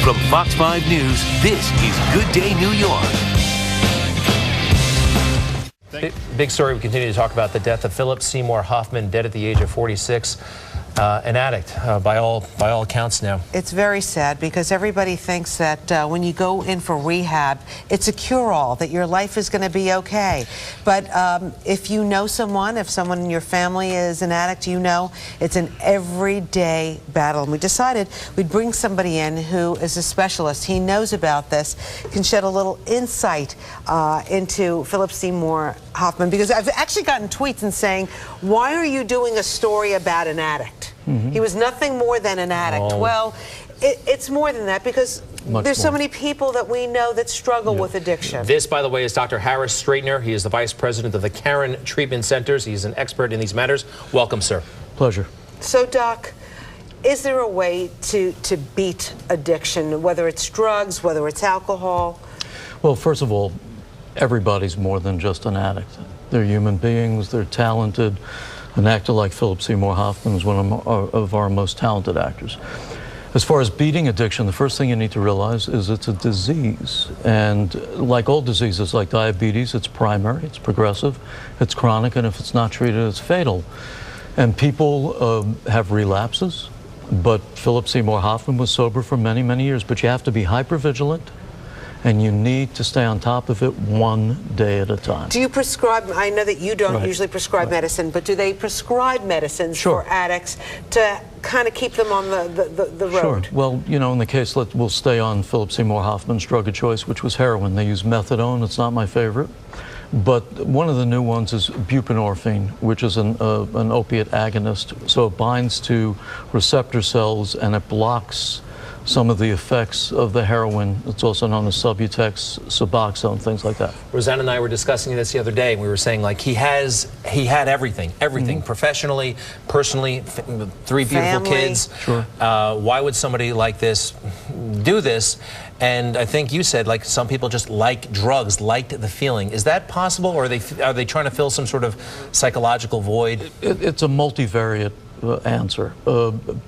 From Fox 5 News, this is Good Day New York. Big story. We continue to talk about the death of Phillip Seymour Hoffman, dead at the age of 46. An addict by all accounts now. It's very sad because everybody thinks that when you go in for rehab, it's a cure-all, that your life is going to be okay. But if you know someone, if someone in your family is an addict, you know it's an everyday battle. And we decided we'd bring somebody in who is a specialist. He knows about this, can shed a little insight into Phillip Seymour Hoffman, because I've actually gotten tweets and saying, why are you doing a story about an addict? Mm-hmm. He was nothing more than an addict. Oh. Well, it's more than that, because there's so many people that we know that struggle with addiction. This, by the way, is Dr. Harris Straightner. He is the vice president of the Karen Treatment Centers. He's an expert in these matters. Welcome, sir. Pleasure. So, Doc, is there a way to beat addiction, whether it's drugs, whether it's alcohol? Well, first of all, everybody's more than just an addict. They're human beings. They're talented. An actor like Phillip Seymour Hoffman is one of our most talented actors. As far as beating addiction, the first thing you need to realize is it's a disease. And like all diseases, like diabetes, it's primary, it's progressive, it's chronic, and if it's not treated, it's fatal. And people have relapses, but Phillip Seymour Hoffman was sober for many, many years. But you have to be hypervigilant, and you need to stay on top of it one day at a time. Do you prescribe, I know that you don't usually prescribe medicine, but do they prescribe medicines for addicts to kind of keep them on the road? Sure. Well, you know, in the case, we'll stay on Phillip Seymour Hoffman's drug of choice, which was heroin. They use methadone. It's not my favorite. But one of the new ones is buprenorphine, which is an opiate agonist. So it binds to receptor cells and it blocks some of the effects of the heroin. It's also known as Subutex, Suboxone, things like that. Roseanne and I were discussing this the other day. We were saying, like, he had everything, professionally, personally, 3 beautiful kids. Sure. Why would somebody like this do this? And I think you said, like, some people just like drugs, liked the feeling. Is that possible, or are they trying to fill some sort of psychological void? It's a multivariate answer.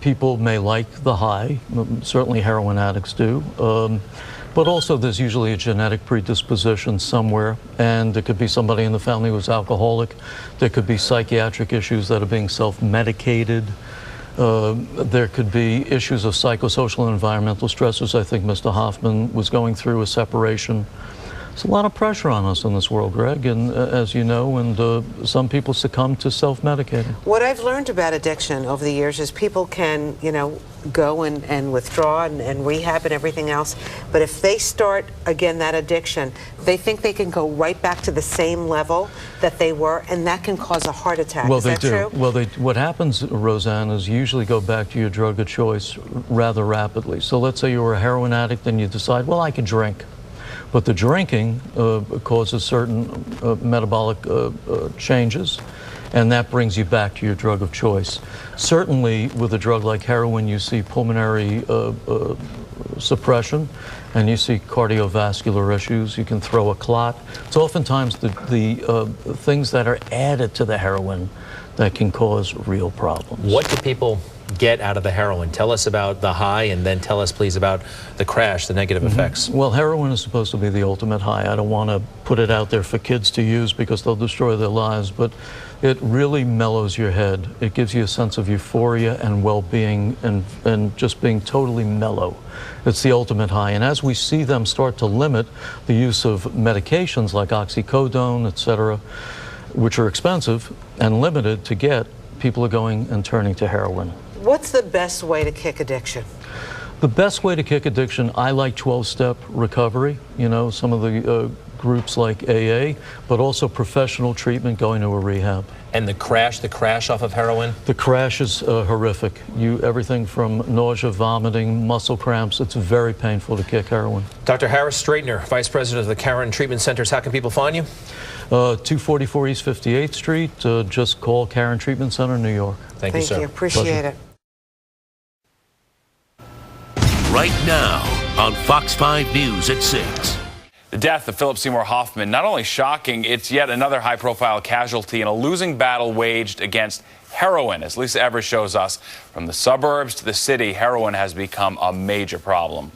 People may like the high, certainly heroin addicts do, but also there's usually a genetic predisposition somewhere, and it could be somebody in the family who's alcoholic. There could be psychiatric issues that are being self-medicated. There could be issues of psychosocial and environmental stressors. I think Mr. Hoffman was going through a separation. There's a lot of pressure on us in this world, Greg, and as you know, and some people succumb to self-medicating. What I've learned about addiction over the years is people can, you know, go and withdraw and rehab and everything else, but if they start again that addiction, they think they can go right back to the same level that they were, and that can cause a heart attack. Well, is that true? Well, what happens, Roseanne, is you usually go back to your drug of choice rather rapidly. So let's say you were a heroin addict and you decide, well, I can drink. But the drinking causes certain metabolic changes, and that brings you back to your drug of choice. Certainly, with a drug like heroin, you see pulmonary suppression, and you see cardiovascular issues. You can throw a clot. It's oftentimes the things that are added to the heroin that can cause real problems. What do people get out of the heroin? Tell us about the high, and then tell us, please, about the crash, the negative effects. Well, heroin is supposed to be the ultimate high. I don't want to put it out there for kids to use because they'll destroy their lives, but it really mellows your head. It gives you a sense of euphoria and well-being and just being totally mellow. It's the ultimate high. And as we see them start to limit the use of medications like oxycodone, etc., which are expensive and limited to get, people are going and turning to heroin. What's the best way to kick addiction? The best way to kick addiction, I like 12-step recovery. You know, some of the groups like AA, but also professional treatment, going to a rehab. And the crash off of heroin? The crash is horrific. Everything from nausea, vomiting, muscle cramps. It's very painful to kick heroin. Dr. Harris Straightner, Vice President of the Karen Treatment Centers. How can people find you? 244 East 58th Street. Just call Karen Treatment Center, New York. Thank you, sir. Thank you. Appreciate it. Right now on Fox 5 News at 6. The death of Phillip Seymour Hoffman, not only shocking, it's yet another high-profile casualty in a losing battle waged against heroin. As Lisa Evers shows us, from the suburbs to the city, heroin has become a major problem.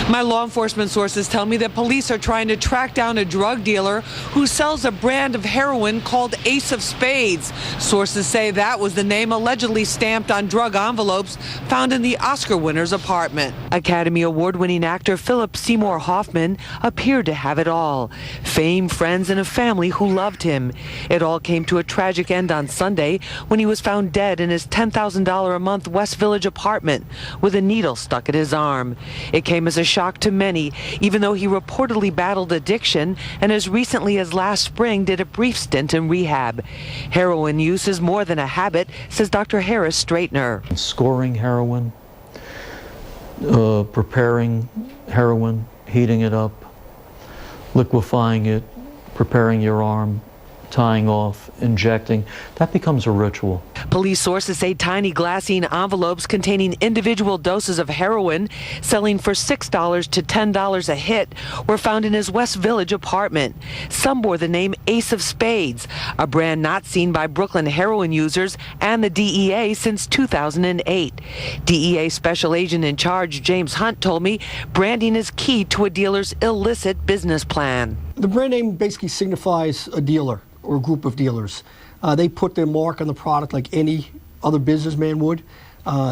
My law enforcement sources tell me that police are trying to track down a drug dealer who sells a brand of heroin called Ace of Spades. Sources say that was the name allegedly stamped on drug envelopes found in the Oscar winner's apartment. Academy Award-winning actor Phillip Seymour Hoffman appeared to have it all. Fame, friends, and a family who loved him. It all came to a tragic end on Sunday when he was found dead in his $10,000 a month West Village apartment with a needle stuck in his arm. It came as a shock to many, even though he reportedly battled addiction and as recently as last spring did a brief stint in rehab. Heroin use is more than a habit, says Dr. Harris Straightner. Scoring heroin, preparing heroin, heating it up, liquefying it, preparing your arm, tying off, injecting, that becomes a ritual. Police sources say tiny glassine envelopes containing individual doses of heroin, selling for $6 to $10 a hit, were found in his West Village apartment. Some bore the name Ace of Spades, a brand not seen by Brooklyn heroin users and the DEA since 2008. DEA Special Agent in Charge James Hunt told me branding is key to a dealer's illicit business plan. The brand name basically signifies a dealer or a group of dealers. They put their mark on the product like any other businessman would.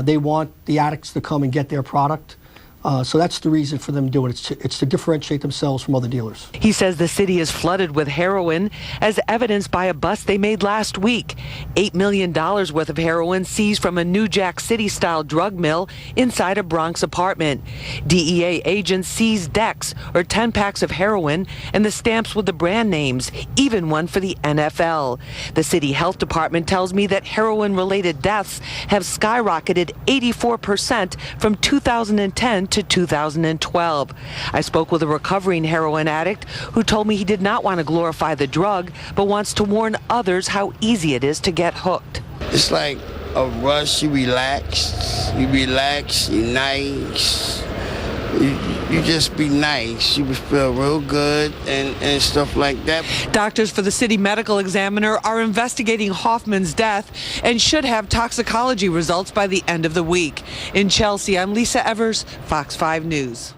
They want the addicts to come and get their product. So that's the reason for them doing it. It's to differentiate themselves from other dealers. He says the city is flooded with heroin, as evidenced by a bust they made last week. $8 million worth of heroin seized from a New Jack City-style drug mill inside a Bronx apartment. DEA agents seized decks, or 10 packs of heroin, and the stamps with the brand names, even one for the NFL. The city health department tells me that heroin-related deaths have skyrocketed 84% from 2010 to 2012. I spoke with a recovering heroin addict who told me he did not want to glorify the drug, but wants to warn others how easy it is to get hooked. It's like a rush. You relax, you're nice. You just be nice. You feel real good and stuff like that. Doctors for the city medical examiner are investigating Hoffman's death and should have toxicology results by the end of the week. In Chelsea, I'm Lisa Evers, Fox 5 News.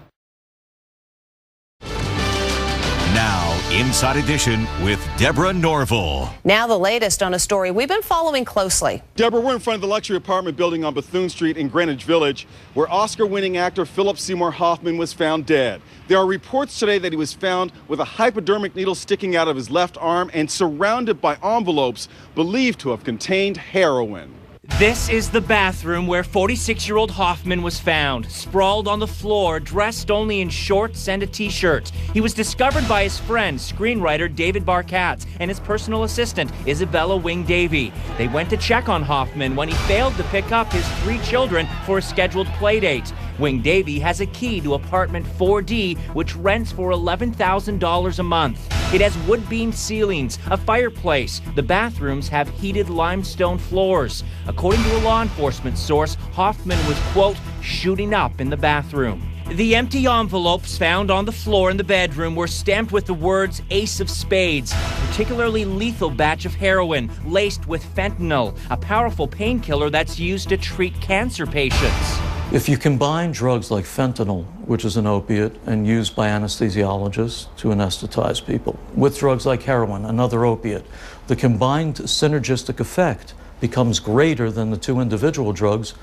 Now, Inside Edition with Deborah Norville. Now the latest on a story we've been following closely. Deborah, we're in front of the luxury apartment building on Bethune Street in Greenwich Village, where Oscar-winning actor Phillip Seymour Hoffman was found dead. There are reports today that he was found with a hypodermic needle sticking out of his left arm and surrounded by envelopes believed to have contained heroin. This is the bathroom where 46-year-old Hoffman was found, sprawled on the floor, dressed only in shorts and a t-shirt. He was discovered by his friend, screenwriter David Barkatz, and his personal assistant, Isabella Wing-Davey. They went to check on Hoffman when he failed to pick up his 3 children for a scheduled playdate. Wing-Davey has a key to apartment 4D, which rents for $11,000 a month. It has wood-beamed ceilings, a fireplace. The bathrooms have heated limestone floors. According to a law enforcement source, Hoffman was, quote, shooting up in the bathroom. The empty envelopes found on the floor in the bedroom were stamped with the words Ace of Spades, a particularly lethal batch of heroin laced with fentanyl, a powerful painkiller that's used to treat cancer patients. If you combine drugs like fentanyl, which is an opiate and used by anesthesiologists to anesthetize people, with drugs like heroin, another opiate, the combined synergistic effect becomes greater than the 2 individual drugs,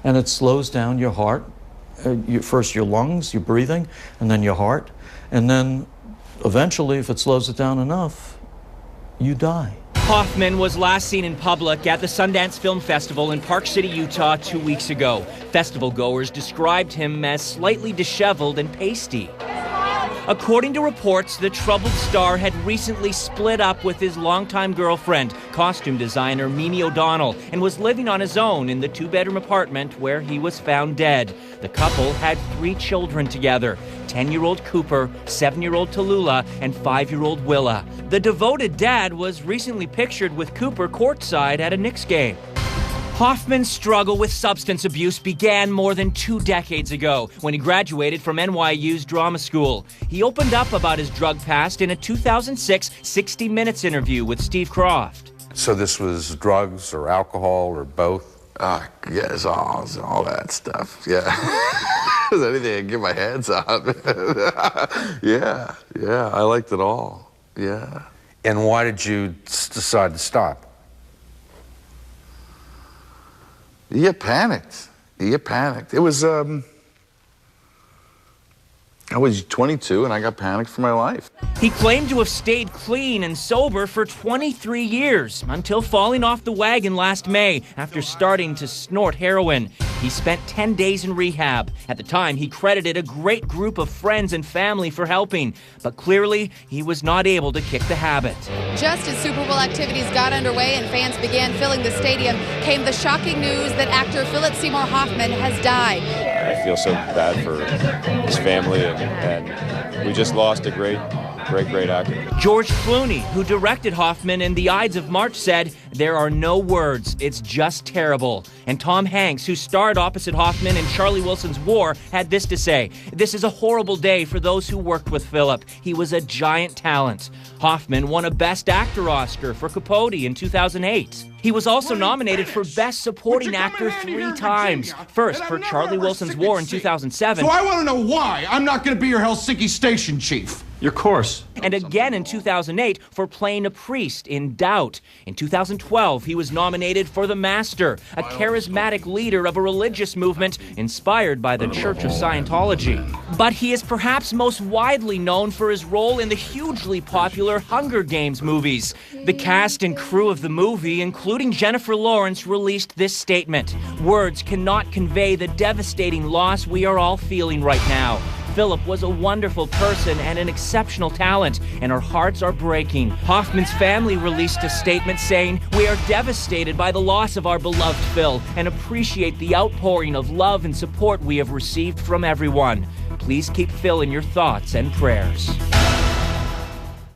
and it slows down your heart, first your lungs, your breathing, and then your heart, and then eventually, if it slows it down enough, you die. Hoffman was last seen in public at the Sundance Film Festival in Park City, Utah 2 weeks ago. Festival goers described him as slightly disheveled and pasty. According to reports, the troubled star had recently split up with his longtime girlfriend, costume designer Mimi O'Donnell, and was living on his own in the 2-bedroom apartment where he was found dead. The couple had 3 children together, 10-year-old Cooper, 7-year-old Tallulah, and 5-year-old Willa. The devoted dad was recently pictured with Cooper courtside at a Knicks game. Hoffman's struggle with substance abuse began more than 2 decades ago when he graduated from NYU's drama school. He opened up about his drug past in a 2006 60 Minutes interview with Steve Croft. So this was drugs or alcohol or both? Yes, all that stuff, yeah. There's anything I can get my hands on. Yeah, I liked it all. Yeah. And why did you decide to stop? You get panicked. It was, I was 22 and I got panicked for my life. He claimed to have stayed clean and sober for 23 years until falling off the wagon last May after starting to snort heroin. He spent 10 days in rehab. At the time, he credited a great group of friends and family for helping, but clearly he was not able to kick the habit. Just as Super Bowl activities got underway and fans began filling the stadium, came the shocking news that actor Phillip Seymour Hoffman has died. I feel so bad for his family, and we just lost a great actor. George Clooney, who directed Hoffman in The Ides of March, said, "There are no words, it's just terrible." And Tom Hanks, who starred opposite Hoffman in Charlie Wilson's War, had this to say, "This is a horrible day for those who worked with Phillip. He was a giant talent." Hoffman won a Best Actor Oscar for Capote in 2008. He was also nominated for Best Supporting Actor 3 times. First for Charlie Wilson's War in 2007. So I want to know why I'm not going to be your Helsinki station chief. Your course. And again in 2008 for playing a priest in Doubt. In 2012, he was nominated for The Master, a charismatic leader of a religious movement inspired by the Church of Scientology. But he is perhaps most widely known for his role in the hugely popular Hunger Games movies. The cast and crew of the movie, including Jennifer Lawrence, released this statement: "Words cannot convey the devastating loss we are all feeling right now. Phillip was a wonderful person and an exceptional talent, and our hearts are breaking." Hoffman's family released a statement saying, "We are devastated by the loss of our beloved Phil and appreciate the outpouring of love and support we have received from everyone. Please keep Phil in your thoughts and prayers."